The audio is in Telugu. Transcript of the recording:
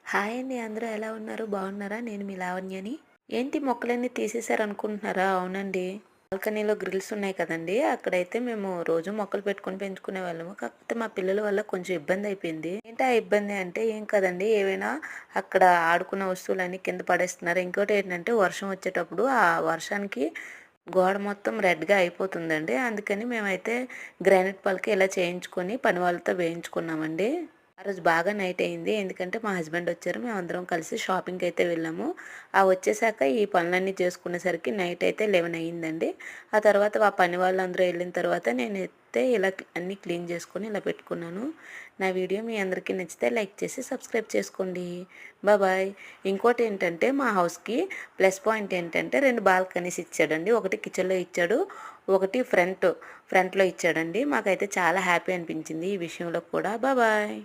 హాయ్ అండి. అందరూ ఎలా ఉన్నారు? బాగున్నారా? నేను మీ లావణ్యని. ఏంటి మొక్కలన్నీ తీసేశారనుకుంటున్నారా? అవునండి. బాల్కనీలో గ్రిల్స్ ఉన్నాయి కదండీ! అక్కడైతే మేము రోజు మొక్కలు పెట్టుకొని పెంచుకునేవాళ్ళము. కాకపోతే మా పిల్లల వల్ల కొంచెం ఇబ్బంది అయిపోయింది. ఏంటి ఆ ఇబ్బంది అంటే ఏం కాదండి. ఏవైనా అక్కడ ఆడుకున్న వస్తువులన్నీ కింద పడేస్తున్నారు. ఇంకోటి ఏంటంటే వర్షం వచ్చేటప్పుడు ఆ వర్షానికి గోడ మొత్తం రెడ్‌గా అయిపోతుందండి. అందుకని మేమైతే గ్రానైట్ పలక ఇలా చేయించుకొని పని వాళ్ళతో వేయించుకున్నామండి. ఆ రోజు బాగా నైట్ అయింది. ఎందుకంటే మా హస్బెండ్ వచ్చారు. మేమందరం కలిసి షాపింగ్‌కి అయితే వెళ్ళాము. వచ్చేసాక ఈ పనులన్నీ చేసుకునేసరికి నైట్ అయితే 11 అయిందండి. ఆ తర్వాత ఆ పని వాళ్ళందరూ వెళ్ళిన తర్వాత నేనైతే ఇలా అన్నీ క్లీన్ చేసుకొని ఇలా పెట్టుకున్నాను. నా వీడియో మీ అందరికీ నచ్చితే లైక్ చేసి సబ్స్క్రైబ్ చేసుకోండి. బాయ్. ఇంకోటి ఏంటంటే మా హౌస్‌కి ప్లస్ పాయింట్ ఏంటంటే 2 బాల్కనీస్ ఇచ్చాడండి. ఒకటి కిచెన్‌లో ఇచ్చాడు. ఒకటి ఫ్రంట్‌లో ఇచ్చాడండి. మాకైతే చాలా హ్యాపీ అనిపించింది ఈ విషయంలో కూడా. బాయ్.